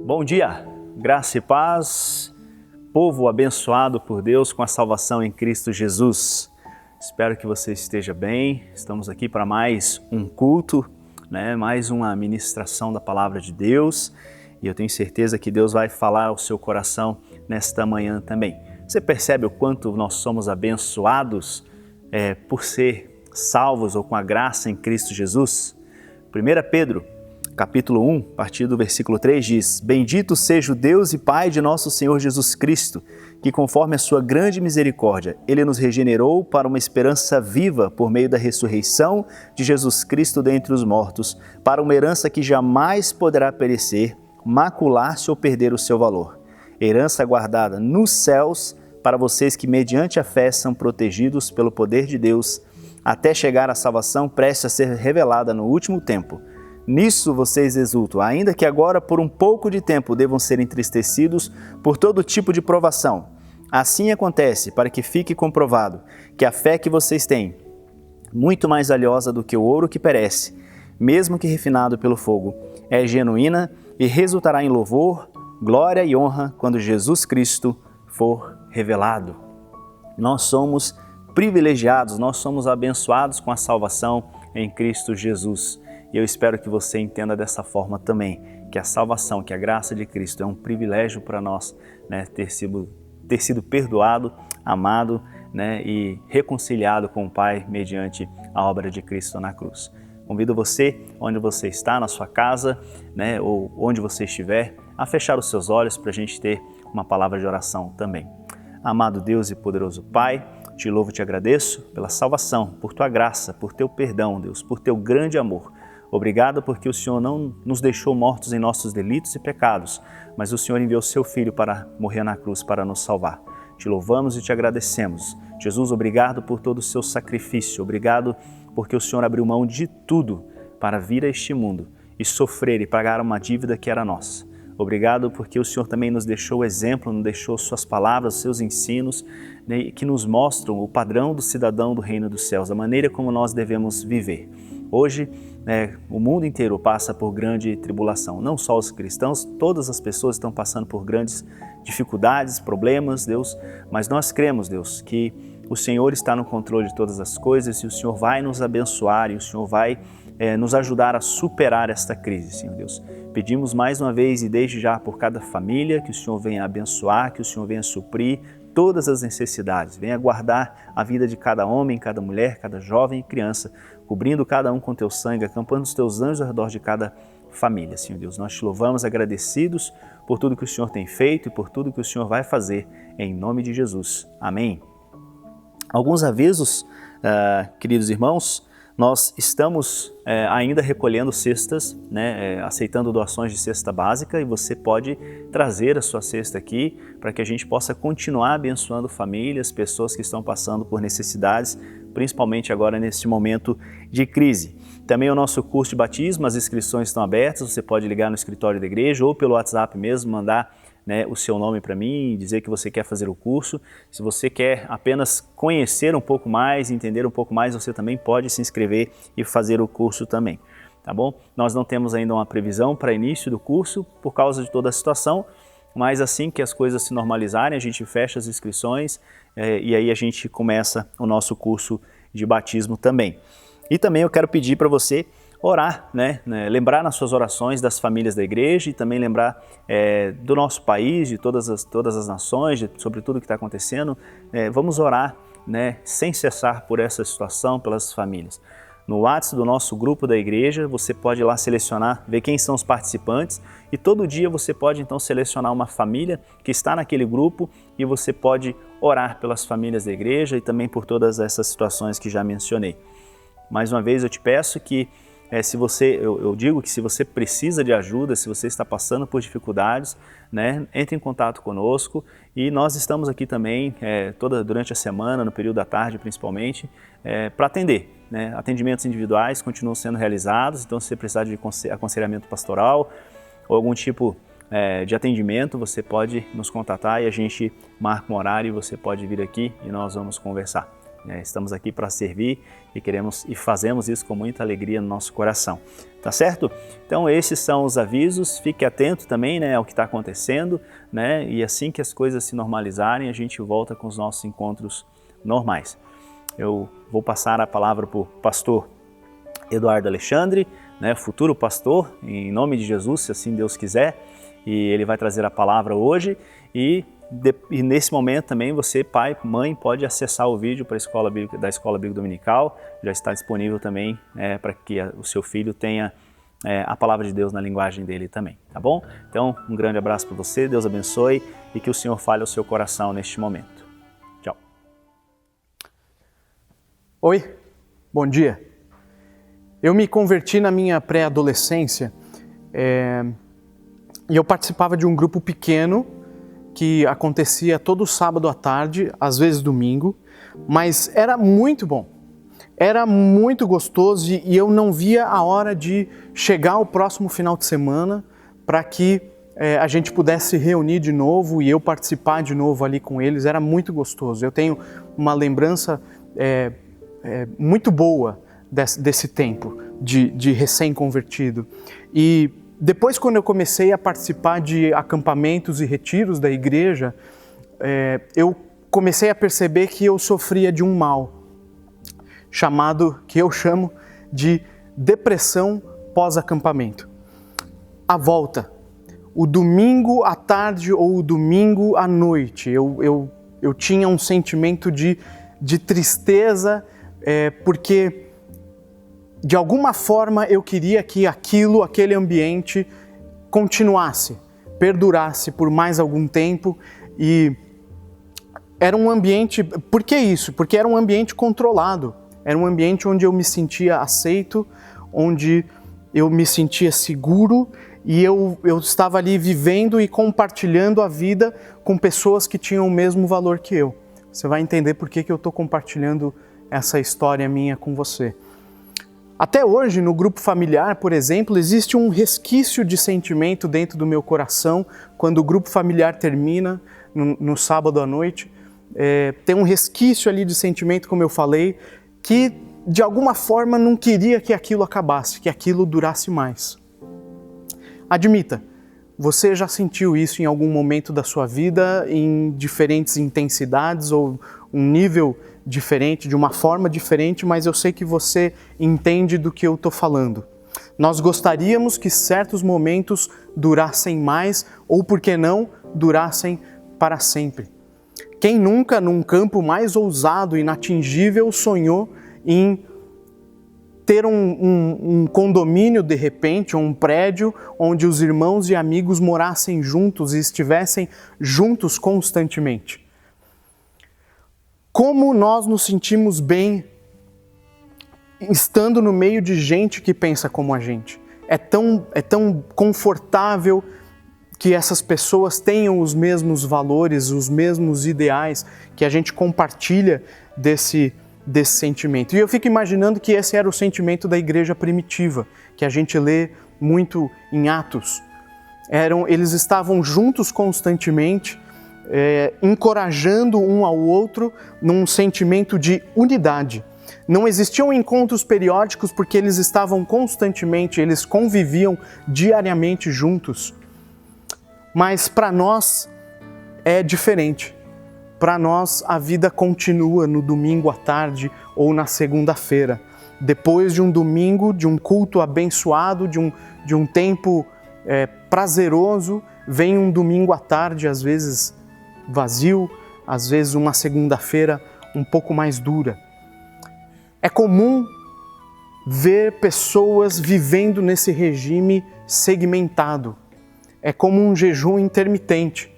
Bom dia, graça e paz, povo abençoado por Deus com a salvação em Cristo Jesus. Espero que você esteja bem, estamos aqui para mais um culto, mais uma ministração da Palavra de Deus e eu tenho certeza que Deus vai falar ao seu coração nesta manhã também. Você percebe o quanto nós somos abençoados por ser salvos ou com a graça em Cristo Jesus? 1 Pedro Capítulo 1, a partir do versículo 3 diz: Bendito seja o Deus e Pai de nosso Senhor Jesus Cristo, que conforme a sua grande misericórdia, Ele nos regenerou para uma esperança viva por meio da ressurreição de Jesus Cristo dentre os mortos, para uma herança que jamais poderá perecer, macular-se ou perder o seu valor. Herança guardada nos céus para vocês que mediante a fé são protegidos pelo poder de Deus, até chegar à salvação prestes a ser revelada no último tempo. Nisso vocês exultam, ainda que agora por um pouco de tempo devam ser entristecidos por todo tipo de provação. Assim acontece para que fique comprovado que a fé que vocês têm, muito mais valiosa do que o ouro que perece, mesmo que refinado pelo fogo, é genuína e resultará em louvor, glória e honra quando Jesus Cristo for revelado. Nós somos privilegiados, nós somos abençoados com a salvação em Cristo Jesus. E eu espero que você entenda dessa forma também, que a salvação, que a graça de Cristo é um privilégio para nós, ter sido perdoado, amado, e reconciliado com o Pai mediante a obra de Cristo na cruz. Convido você, onde você está, na sua casa, ou onde você estiver, a fechar os seus olhos para a gente ter uma palavra de oração também. Amado Deus e poderoso Pai, te louvo e te agradeço pela salvação, por tua graça, por teu perdão, Deus, por teu grande amor. Obrigado porque o Senhor não nos deixou mortos em nossos delitos e pecados, mas o Senhor enviou seu Filho para morrer na cruz para nos salvar. Te louvamos e te agradecemos. Jesus, obrigado por todo o seu sacrifício. Obrigado porque o Senhor abriu mão de tudo para vir a este mundo e sofrer e pagar uma dívida que era nossa. Obrigado porque o Senhor também nos deixou o exemplo, nos deixou suas palavras, seus ensinos, que nos mostram o padrão do cidadão do reino dos céus, a maneira como nós devemos viver. Hoje, o mundo inteiro passa por grande tribulação, não só os cristãos, todas as pessoas estão passando por grandes dificuldades, problemas, Deus, mas nós cremos, Deus, que o Senhor está no controle de todas as coisas e o Senhor vai nos abençoar e o Senhor vai nos ajudar a superar esta crise, Senhor Deus. Pedimos mais uma vez e desde já por cada família que o Senhor venha abençoar, que o Senhor venha suprir todas as necessidades, venha guardar a vida de cada homem, cada mulher, cada jovem e criança, cobrindo cada um com teu sangue, acampando os teus anjos ao redor de cada família, Senhor Deus. Nós te louvamos agradecidos por tudo que o Senhor tem feito e por tudo que o Senhor vai fazer, em nome de Jesus. Amém. Alguns avisos, queridos irmãos, nós estamos ainda recolhendo cestas, aceitando doações de cesta básica e você pode trazer a sua cesta aqui para que a gente possa continuar abençoando famílias, pessoas que estão passando por necessidades, principalmente agora nesse momento de crise. Também o nosso curso de batismo, as inscrições estão abertas, você pode ligar no escritório da igreja ou pelo WhatsApp mesmo, mandar o seu nome para mim e dizer que você quer fazer o curso. Se você quer apenas conhecer um pouco mais, entender um pouco mais, você também pode se inscrever e fazer o curso também, tá bom? Nós não temos ainda uma previsão para início do curso por causa de toda a situação, mas assim que as coisas se normalizarem, a gente fecha as inscrições e aí a gente começa o nosso curso de batismo também. E também eu quero pedir para você orar, lembrar nas suas orações das famílias da igreja e também lembrar do nosso país, de todas as nações, sobre tudo que está acontecendo. Vamos orar sem cessar por essa situação, pelas famílias. No WhatsApp do nosso grupo da igreja, você pode ir lá selecionar, ver quem são os participantes e todo dia você pode então selecionar uma família que está naquele grupo e você pode orar pelas famílias da igreja e também por todas essas situações que já mencionei. Mais uma vez eu te peço que eu digo que se você precisa de ajuda, se você está passando por dificuldades, entre em contato conosco e nós estamos aqui também durante a semana, no período da tarde principalmente, para atender. Atendimentos individuais continuam sendo realizados, então se você precisar de aconselhamento pastoral ou algum tipo de atendimento, você pode nos contatar e a gente marca um horário e você pode vir aqui e nós vamos conversar. Estamos aqui para servir e queremos e fazemos isso com muita alegria no nosso coração, tá certo? Então esses são os avisos, fique atento também, né, ao que está acontecendo, né, e assim que as coisas se normalizarem a gente volta com os nossos encontros normais. Eu vou passar a palavra para o pastor Eduardo Alexandre, né, futuro pastor, em nome de Jesus, se assim Deus quiser, e ele vai trazer a palavra hoje e nesse momento também você, pai, mãe, pode acessar o vídeo para da Escola Bíblica Dominical, já está disponível também para que o seu filho tenha a palavra de Deus na linguagem dele também, tá bom? Então, um grande abraço para você, Deus abençoe e que o Senhor fale ao seu coração neste momento. Tchau. Oi, bom dia. Eu me converti na minha pré-adolescência e eu participava de um grupo pequeno que acontecia todo sábado à tarde, às vezes domingo, mas era muito bom, era muito gostoso e eu não via a hora de chegar ao próximo final de semana para que a gente pudesse se reunir de novo e eu participar de novo ali com eles, era muito gostoso. Eu tenho uma lembrança muito boa desse tempo de recém-convertido. E depois, quando eu comecei a participar de acampamentos e retiros da igreja, eu comecei a perceber que eu sofria de um mal, que eu chamo de depressão pós-acampamento. A volta, o domingo à tarde ou o domingo à noite, eu tinha um sentimento de tristeza, porque de alguma forma eu queria que aquele ambiente continuasse, perdurasse por mais algum tempo e era um ambiente, por que isso? Porque era um ambiente controlado, era um ambiente onde eu me sentia aceito, onde eu me sentia seguro e eu estava ali vivendo e compartilhando a vida com pessoas que tinham o mesmo valor que eu. Você vai entender por que eu estou compartilhando essa história minha com você. Até hoje, no grupo familiar, por exemplo, existe um resquício de sentimento dentro do meu coração quando o grupo familiar termina no sábado à noite. Tem um resquício ali de sentimento, como eu falei, que de alguma forma não queria que aquilo acabasse, que aquilo durasse mais. Admita, você já sentiu isso em algum momento da sua vida, em diferentes intensidades ou um nível diferente, de uma forma diferente, mas eu sei que você entende do que eu estou falando. Nós gostaríamos que certos momentos durassem mais ou, por que não, durassem para sempre. Quem nunca, num campo mais ousado e inatingível, sonhou em ter um condomínio, de repente, ou um prédio onde os irmãos e amigos morassem juntos e estivessem juntos constantemente? Como nós nos sentimos bem estando no meio de gente que pensa como a gente. É tão confortável que essas pessoas tenham os mesmos valores, os mesmos ideais, que a gente compartilha desse sentimento. E eu fico imaginando que esse era o sentimento da igreja primitiva, que a gente lê muito em Atos. Eles estavam juntos constantemente, encorajando um ao outro num sentimento de unidade. Não existiam encontros periódicos porque eles estavam constantemente, eles conviviam diariamente juntos. Mas para nós é diferente. Para nós a vida continua no domingo à tarde ou na segunda-feira. Depois de um domingo, de um culto abençoado, de um tempo prazeroso, vem um domingo à tarde, às vezes vazio, às vezes uma segunda-feira um pouco mais dura. É comum ver pessoas vivendo nesse regime segmentado. É como um jejum intermitente.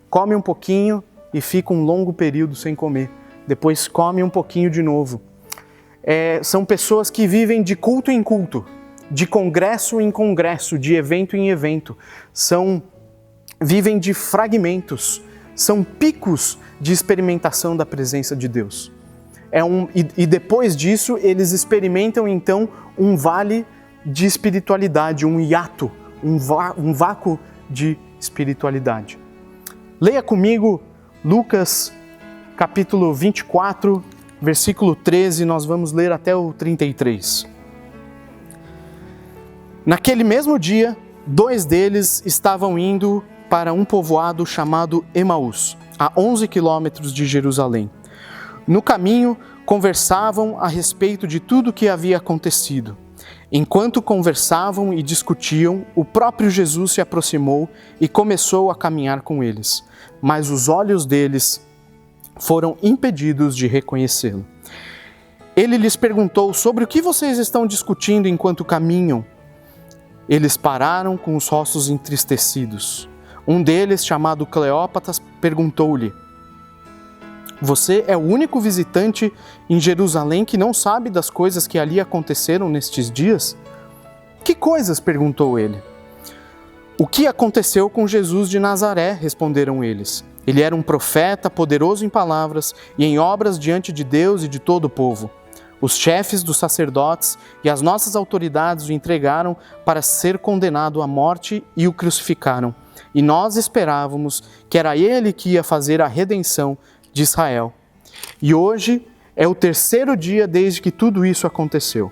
Come um pouquinho e fica um longo período sem comer. Depois come um pouquinho de novo. São pessoas que vivem de culto em culto, de congresso em congresso, de evento em evento. Vivem de fragmentos. São picos de experimentação da presença de Deus. E depois disso, eles experimentam então um vale de espiritualidade, um hiato, um vácuo de espiritualidade. Leia comigo Lucas capítulo 24, versículo 13, nós vamos ler até o 33. Naquele mesmo dia, 2 deles estavam indo para um povoado chamado Emaús, a 11 quilômetros de Jerusalém. No caminho, conversavam a respeito de tudo o que havia acontecido. Enquanto conversavam e discutiam, o próprio Jesus se aproximou e começou a caminhar com eles, mas os olhos deles foram impedidos de reconhecê-lo. Ele lhes perguntou: sobre o que vocês estão discutindo enquanto caminham? Eles pararam com os rostos entristecidos. Um deles, chamado Cleópatas, perguntou-lhe: você é o único visitante em Jerusalém que não sabe das coisas que ali aconteceram nestes dias? Que coisas? Perguntou ele. O que aconteceu com Jesus de Nazaré? Responderam eles. Ele era um profeta, poderoso em palavras e em obras diante de Deus e de todo o povo. Os chefes dos sacerdotes e as nossas autoridades o entregaram para ser condenado à morte e o crucificaram. E nós esperávamos que era ele que ia fazer a redenção de Israel. E hoje é o 3º dia desde que tudo isso aconteceu.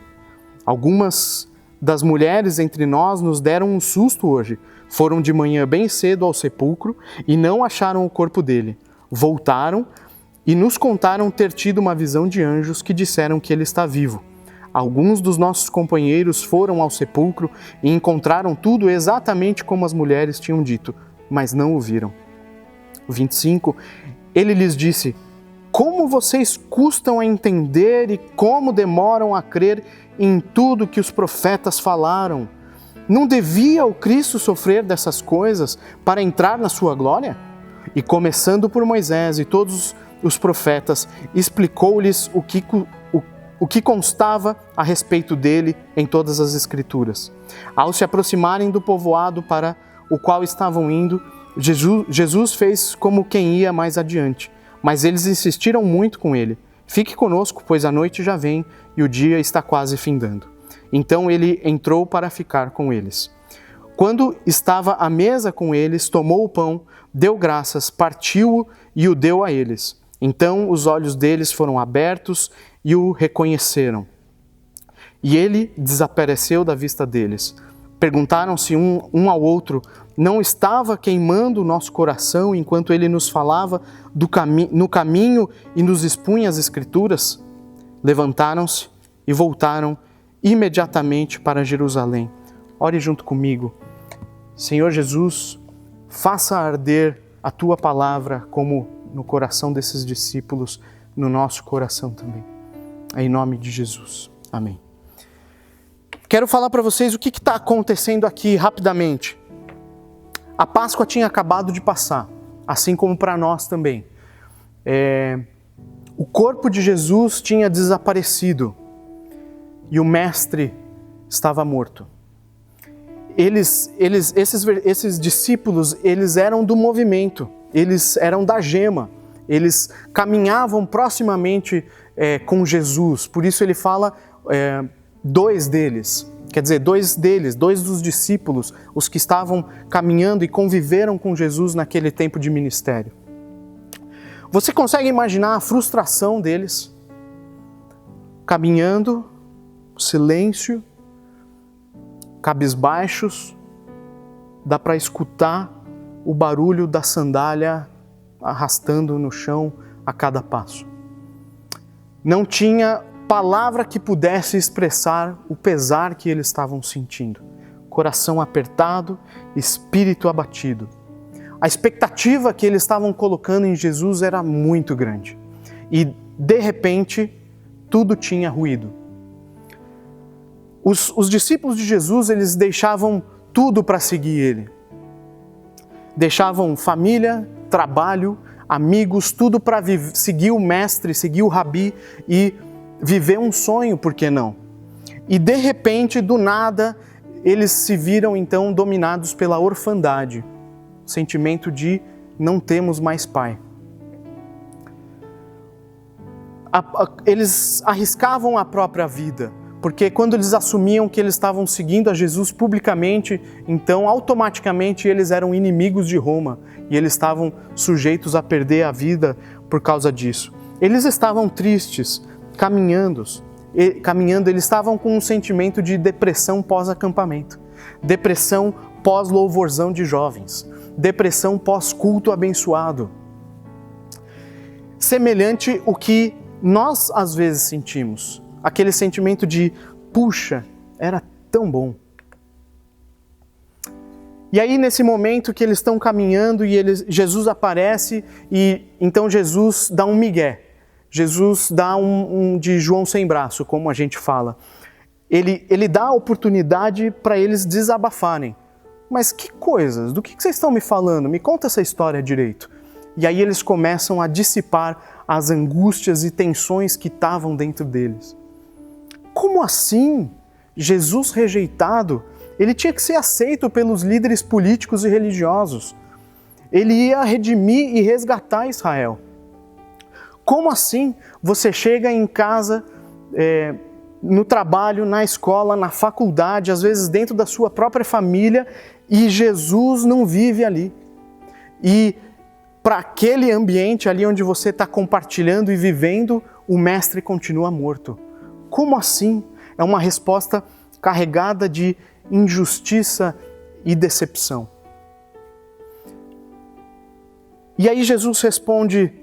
Algumas das mulheres entre nós nos deram um susto hoje. Foram de manhã bem cedo ao sepulcro e não acharam o corpo dele. Voltaram e nos contaram ter tido uma visão de anjos que disseram que ele está vivo. Alguns dos nossos companheiros foram ao sepulcro e encontraram tudo exatamente como as mulheres tinham dito, mas não o viram. 25. Ele lhes disse: como vocês custam a entender e como demoram a crer em tudo que os profetas falaram? Não devia o Cristo sofrer dessas coisas para entrar na sua glória? E começando por Moisés e todos os profetas, explicou-lhes o que constava a respeito dele em todas as Escrituras. Ao se aproximarem do povoado para o qual estavam indo, Jesus fez como quem ia mais adiante, mas eles insistiram muito com ele: fique conosco, pois a noite já vem e o dia está quase findando. Então ele entrou para ficar com eles. Quando estava à mesa com eles, tomou o pão, deu graças, partiu-o e o deu a eles. Então os olhos deles foram abertos e o reconheceram. E ele desapareceu da vista deles. Perguntaram-se um ao outro: não estava queimando o nosso coração enquanto ele nos falava no caminho e nos expunha as Escrituras? Levantaram-se e voltaram imediatamente para Jerusalém. Ore junto comigo. Senhor Jesus, faça arder a Tua palavra como no coração desses discípulos, no nosso coração também. Em nome de Jesus. Amém. Quero falar para vocês o que está acontecendo aqui rapidamente. A Páscoa tinha acabado de passar, assim como para nós também. O corpo de Jesus tinha desaparecido e o Mestre estava morto. Esses discípulos, eles eram do movimento, eles eram da gema, eles caminhavam proximamente com Jesus. Por isso ele fala 2 deles, quer dizer, 2 dos discípulos, os que estavam caminhando e conviveram com Jesus naquele tempo de ministério. Você consegue imaginar a frustração deles? Caminhando, silêncio, cabisbaixos, dá para escutar o barulho da sandália arrastando no chão a cada passo. Não tinha palavra que pudesse expressar o pesar que eles estavam sentindo. Coração apertado, espírito abatido. A expectativa que eles estavam colocando em Jesus era muito grande. E, de repente, tudo tinha ruído. Os discípulos de Jesus, eles deixavam tudo para seguir Ele. Deixavam família, trabalho, amigos, tudo para seguir o Mestre, seguir o Rabi e viver um sonho, por que não? E de repente, do nada, eles se viram então dominados pela orfandade, sentimento de não temos mais pai. Eles arriscavam a própria vida porque quando eles assumiam que eles estavam seguindo a Jesus publicamente, então automaticamente eles eram inimigos de Roma e eles estavam sujeitos a perder a vida por causa disso. Eles estavam tristes, caminhando, eles estavam com um sentimento de depressão pós-acampamento, depressão pós-louvorzão de jovens, depressão pós-culto abençoado. Semelhante ao que nós às vezes sentimos, aquele sentimento de, puxa, era tão bom. E aí nesse momento que eles estão caminhando e Jesus aparece e então Jesus dá um migué. Jesus dá um de João sem braço, como a gente fala. Ele dá a oportunidade para eles desabafarem. Mas que coisas? Do que vocês estão me falando? Me conta essa história direito. E aí eles começam a dissipar as angústias e tensões que estavam dentro deles. Como assim? Jesus rejeitado, ele tinha que ser aceito pelos líderes políticos e religiosos. Ele ia redimir e resgatar Israel. Como assim você chega em casa, no trabalho, na escola, na faculdade, às vezes dentro da sua própria família, e Jesus não vive ali? E para aquele ambiente ali onde você está compartilhando e vivendo, o mestre continua morto. Como assim? É uma resposta carregada de injustiça e decepção. E aí Jesus responde,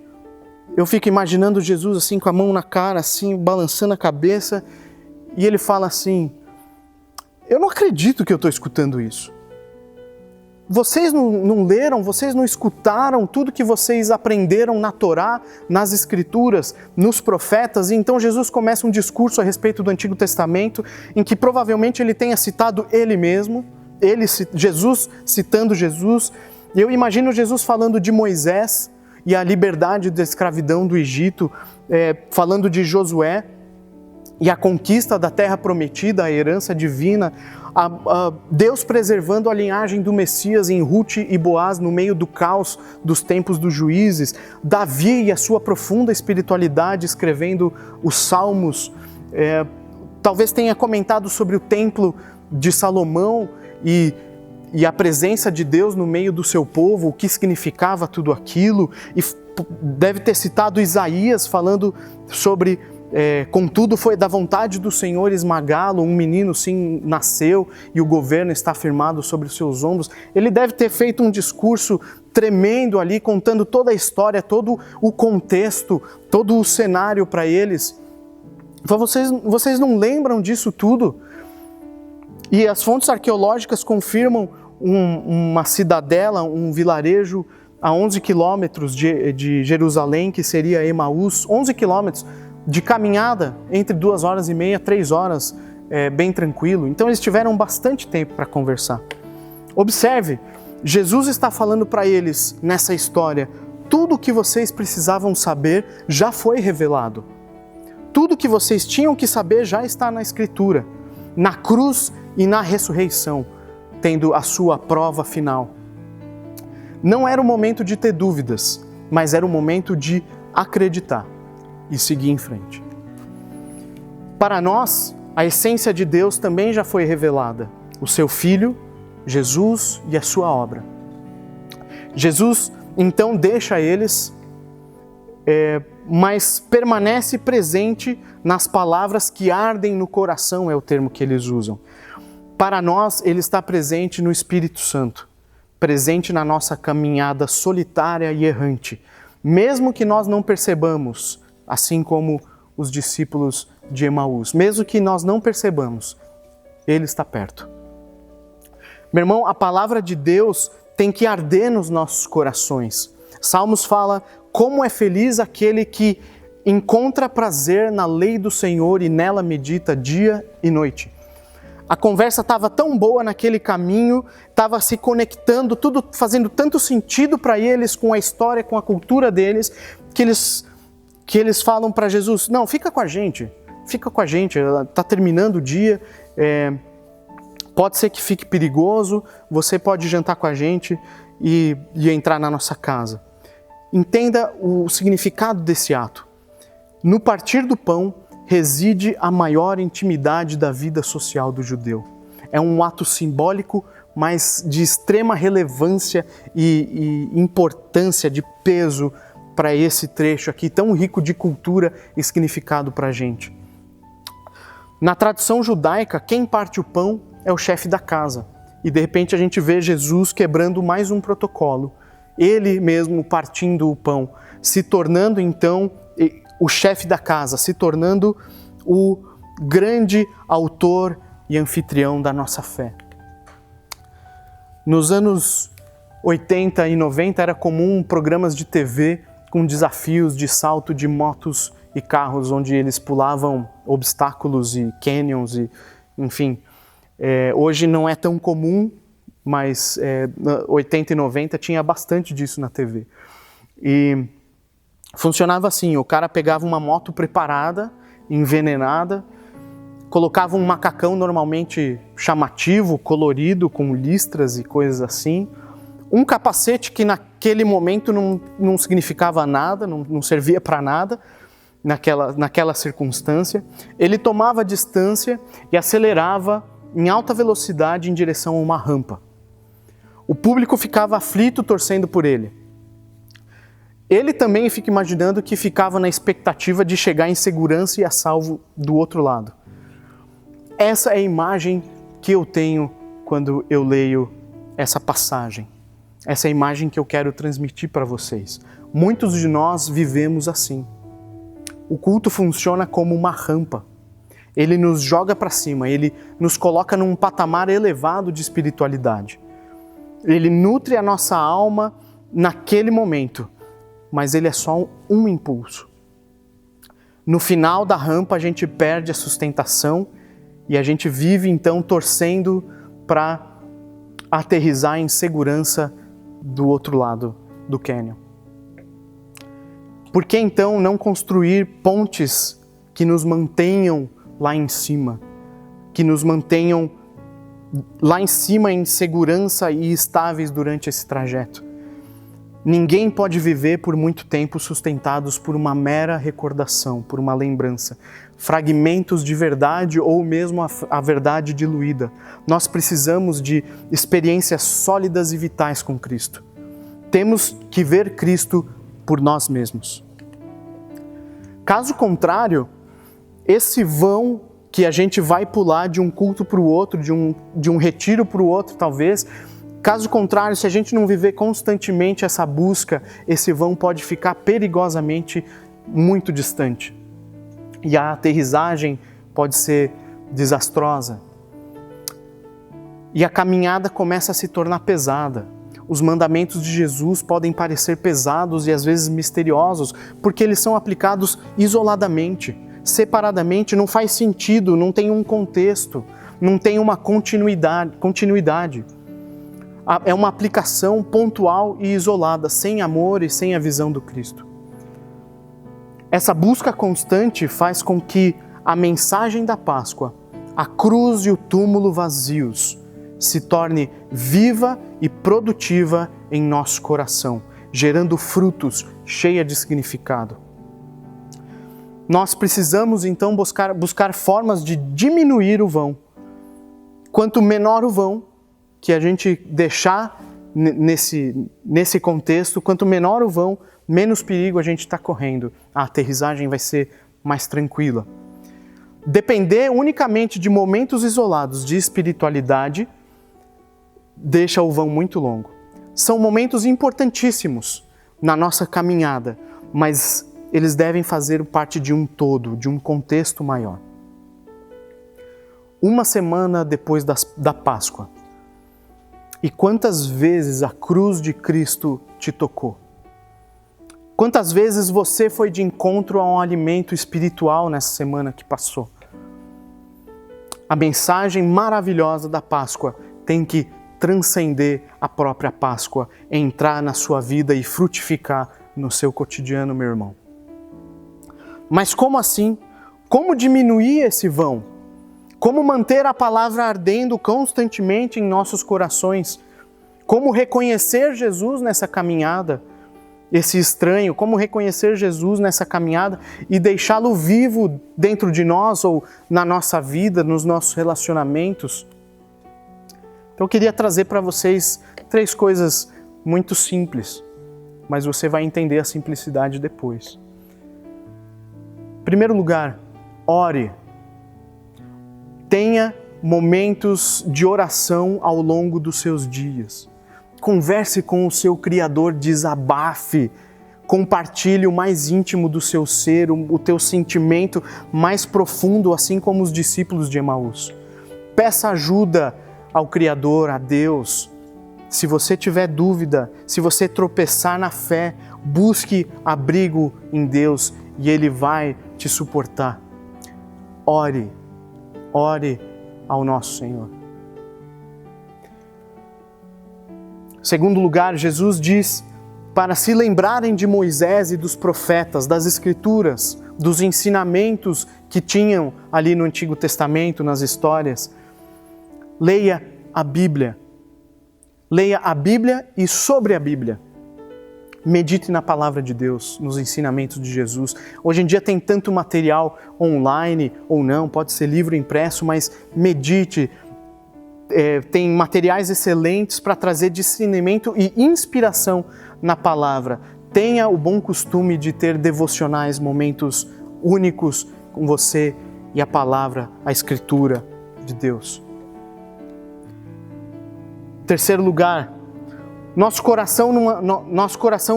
eu fico imaginando Jesus assim com a mão na cara, assim, balançando a cabeça, e ele fala assim, eu não acredito que eu estou escutando isso. Vocês não leram, vocês não escutaram tudo que vocês aprenderam na Torá, nas Escrituras, nos profetas? E então Jesus começa um discurso a respeito do Antigo Testamento, em que provavelmente ele tenha citado ele mesmo, Jesus citando Jesus. Eu imagino Jesus falando de Moisés e a liberdade da escravidão do Egito, falando de Josué e a conquista da terra prometida, a herança divina, Deus preservando a linhagem do Messias em Ruth e Boaz no meio do caos dos tempos dos juízes, Davi e a sua profunda espiritualidade escrevendo os Salmos, talvez tenha comentado sobre o templo de Salomão e a presença de Deus no meio do seu povo, o que significava tudo aquilo, e deve ter citado Isaías falando sobre contudo foi da vontade do Senhor esmagá-lo, um menino sim nasceu e o governo está firmado sobre os seus ombros. Ele deve ter feito um discurso tremendo ali, contando toda a história, todo o contexto, todo o cenário para eles. Vocês não lembram disso tudo? E as fontes arqueológicas confirmam uma cidadela, um vilarejo a 11 quilômetros de Jerusalém, que seria Emaús, 11 quilômetros, de caminhada entre 2h30, 3 horas, bem tranquilo. Então eles tiveram bastante tempo para conversar. Observe, Jesus está falando para eles nessa história, tudo o que vocês precisavam saber já foi revelado. Tudo o que vocês tinham que saber já está na Escritura, na cruz e na ressurreição, tendo a sua prova final. Não era o momento de ter dúvidas, mas era o momento de acreditar e seguir em frente. Para nós, a essência de Deus também já foi revelada. O seu Filho, Jesus e a sua obra. Jesus, então, deixa eles, mas permanece presente nas palavras que ardem no coração, é o termo que eles usam. Para nós, Ele está presente no Espírito Santo, presente na nossa caminhada solitária e errante, mesmo que nós não percebamos, assim como os discípulos de Emaús. Mesmo que nós não percebamos, Ele está perto. Meu irmão, a palavra de Deus tem que arder nos nossos corações. Salmos fala, como é feliz aquele que encontra prazer na lei do Senhor e nela medita dia e noite. A conversa estava tão boa naquele caminho, estava se conectando, tudo fazendo tanto sentido para eles, com a história, com a cultura deles, que eles falam para Jesus, não, fica com a gente, está terminando o dia, pode ser que fique perigoso, você pode jantar com a gente e entrar na nossa casa. Entenda o significado desse ato. No partir do pão, reside a maior intimidade da vida social do judeu. É um ato simbólico, mas de extrema relevância e importância, de peso para esse trecho aqui, tão rico de cultura e significado para a gente. Na tradição judaica, quem parte o pão é o chefe da casa. E de repente a gente vê Jesus quebrando mais um protocolo. Ele mesmo partindo o pão, se tornando então o chefe da casa, se tornando o grande autor e anfitrião da nossa fé. Nos anos 80 e 90 era comum programas de TV com desafios de salto de motos e carros, onde eles pulavam obstáculos e canyons, e, enfim. Hoje não é tão comum, mas 80 e 90 tinha bastante disso na TV. E funcionava assim, o cara pegava uma moto preparada, envenenada, colocava um macacão normalmente chamativo, colorido, com listras e coisas assim, um capacete que naquele momento não significava nada, não servia para nada naquela circunstância. Ele tomava distância e acelerava em alta velocidade em direção a uma rampa. O público ficava aflito torcendo por ele. Ele também fica imaginando que ficava na expectativa de chegar em segurança e a salvo do outro lado. Essa é a imagem que eu tenho quando eu leio essa passagem. Essa é a imagem que eu quero transmitir para vocês. Muitos de nós vivemos assim. O culto funciona como uma rampa. Ele nos joga para cima, ele nos coloca num patamar elevado de espiritualidade. Ele nutre a nossa alma naquele momento, mas ele é só um impulso. No final da rampa a gente perde a sustentação e a gente vive então torcendo para aterrissar em segurança do outro lado do cânion. Por que então não construir pontes que nos mantenham lá em cima, que nos mantenham lá em cima em segurança e estáveis durante esse trajeto? Ninguém pode viver por muito tempo sustentados por uma mera recordação, por uma lembrança, fragmentos de verdade ou mesmo a verdade diluída. Nós precisamos de experiências sólidas e vitais com Cristo. Temos que ver Cristo por nós mesmos. Caso contrário, esse vão que a gente vai pular de um culto para o outro, de um retiro para o outro talvez, caso contrário, se a gente não viver constantemente essa busca, esse vão pode ficar perigosamente muito distante. E a aterrissagem pode ser desastrosa. E a caminhada começa a se tornar pesada. Os mandamentos de Jesus podem parecer pesados e às vezes misteriosos, porque eles são aplicados isoladamente, separadamente, não faz sentido, não tem um contexto, não tem uma continuidade. É uma aplicação pontual e isolada, sem amor e sem a visão do Cristo. Essa busca constante faz com que a mensagem da Páscoa, a cruz e o túmulo vazios, se torne viva e produtiva em nosso coração, gerando frutos cheia de significado. Nós precisamos então buscar formas de diminuir o vão. Quanto menor o vão que a gente deixar nesse contexto, quanto menor o vão, menos perigo a gente está correndo. A aterrissagem vai ser mais tranquila. Depender unicamente de momentos isolados de espiritualidade deixa o vão muito longo. São momentos importantíssimos na nossa caminhada, mas eles devem fazer parte de um todo, de um contexto maior. Uma semana depois da Páscoa, e quantas vezes a cruz de Cristo te tocou? Quantas vezes você foi de encontro a um alimento espiritual nessa semana que passou? A mensagem maravilhosa da Páscoa tem que transcender a própria Páscoa, entrar na sua vida e frutificar no seu cotidiano, meu irmão. Mas como assim? Como diminuir esse vão? Como manter a palavra ardendo constantemente em nossos corações? Como reconhecer Jesus nessa caminhada? esse estranho, como reconhecer Jesus nessa caminhada e deixá-lo vivo dentro de nós ou na nossa vida, nos nossos relacionamentos. Então eu queria trazer para vocês 3 coisas muito simples, mas você vai entender a simplicidade depois. Em primeiro lugar, ore. Tenha momentos de oração ao longo dos seus dias. Converse com o seu Criador, desabafe, compartilhe o mais íntimo do seu ser, o teu sentimento mais profundo, assim como os discípulos de Emaús. Peça ajuda ao Criador, a Deus. Se você tiver dúvida, se você tropeçar na fé, busque abrigo em Deus e Ele vai te suportar. Ore ao nosso Senhor. Segundo lugar, Jesus diz para se lembrarem de Moisés e dos profetas, das Escrituras, dos ensinamentos que tinham ali no Antigo Testamento, nas histórias. Leia a Bíblia. Leia a Bíblia e sobre a Bíblia. Medite na palavra de Deus, nos ensinamentos de Jesus. Hoje em dia tem tanto material online ou não, pode ser livro impresso, mas medite. Tem materiais excelentes para trazer discernimento e inspiração na palavra. Tenha o bom costume de ter devocionais, momentos únicos com você e a palavra, a Escritura de Deus. Terceiro lugar, nosso coração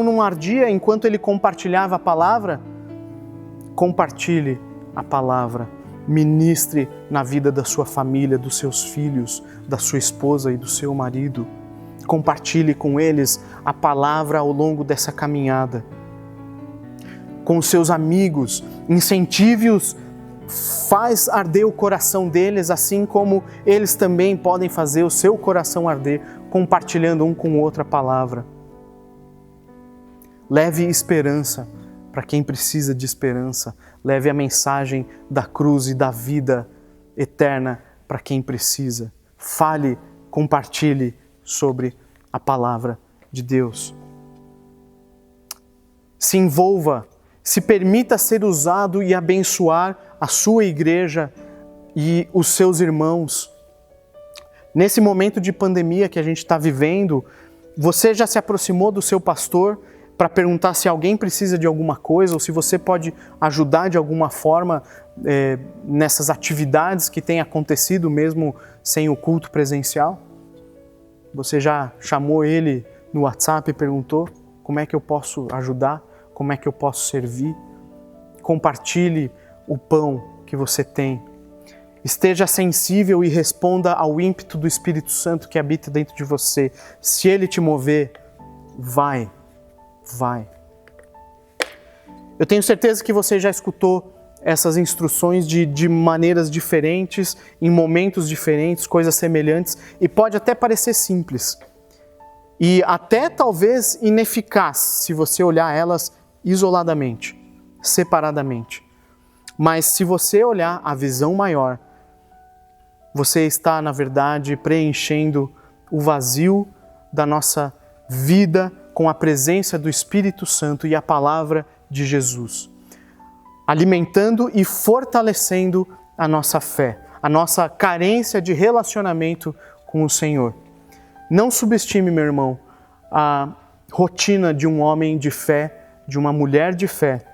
não ardia enquanto ele compartilhava a palavra. Compartilhe a palavra. Ministre na vida da sua família, dos seus filhos, da sua esposa e do seu marido. Compartilhe com eles a palavra ao longo dessa caminhada. Com os seus amigos, incentive-os, faz arder o coração deles, assim como eles também podem fazer o seu coração arder, compartilhando um com o outro a palavra. Leve esperança para quem precisa de esperança. Leve a mensagem da cruz e da vida eterna para quem precisa. Fale, compartilhe sobre a palavra de Deus. Se envolva, se permita ser usado e abençoar a sua igreja e os seus irmãos. Nesse momento de pandemia que a gente está vivendo, você já se aproximou do seu pastor para perguntar se alguém precisa de alguma coisa ou se você pode ajudar de alguma forma nessas atividades que têm acontecido mesmo sem o culto presencial? Você já chamou ele no WhatsApp e perguntou como é que eu posso ajudar? Como é que eu posso servir? Compartilhe o pão que você tem. Esteja sensível e responda ao ímpeto do Espírito Santo que habita dentro de você. Se ele te mover, vai. Eu tenho certeza que você já escutou essas instruções de maneiras diferentes, em momentos diferentes, coisas semelhantes, e pode até parecer simples. E até talvez ineficaz, se você olhar elas isoladamente, separadamente. Mas se você olhar a visão maior, você está, na verdade, preenchendo o vazio da nossa vida com a presença do Espírito Santo e a palavra de Jesus, alimentando e fortalecendo a nossa fé, a nossa carência de relacionamento com o Senhor. Não subestime, meu irmão, a rotina de um homem de fé, de uma mulher de fé,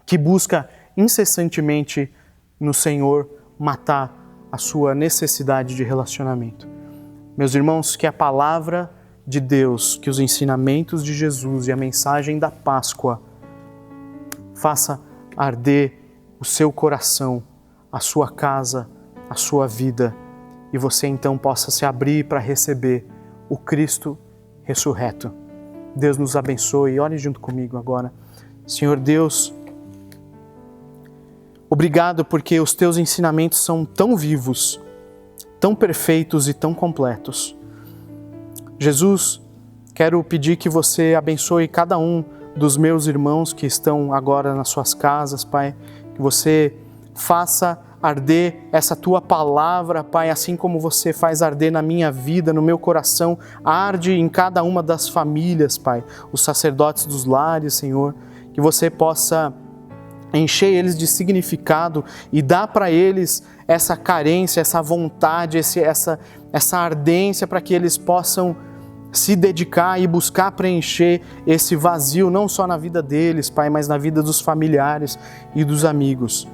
que busca incessantemente no Senhor matar a sua necessidade de relacionamento. Meus irmãos, que a palavra de Deus, que os ensinamentos de Jesus e a mensagem da Páscoa faça arder o seu coração, a sua casa, a sua vida, e você então possa se abrir para receber o Cristo ressurreto. Deus nos abençoe. Ore junto comigo agora. Senhor Deus, obrigado porque os teus ensinamentos são tão vivos, tão perfeitos e tão completos. Jesus, quero pedir que você abençoe cada um dos meus irmãos que estão agora nas suas casas, Pai, que você faça arder essa Tua palavra, Pai, assim como você faz arder na minha vida, no meu coração, arde em cada uma das famílias, Pai, os sacerdotes dos lares, Senhor, que você possa encher eles de significado e dar para eles essa carência, essa vontade, essa ardência para que eles possam se dedicar e buscar preencher esse vazio, não só na vida deles, Pai, mas na vida dos familiares e dos amigos.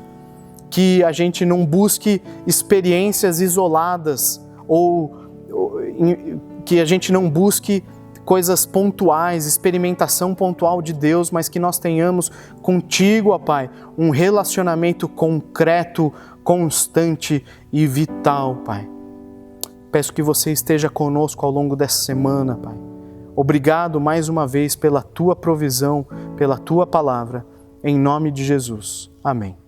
Que a gente não busque experiências isoladas ou que a gente não busque coisas pontuais, experimentação pontual de Deus, mas que nós tenhamos contigo, ó Pai, um relacionamento concreto, constante e vital, Pai. Peço que você esteja conosco ao longo dessa semana, Pai. Obrigado mais uma vez pela Tua provisão, pela Tua palavra, em nome de Jesus. Amém.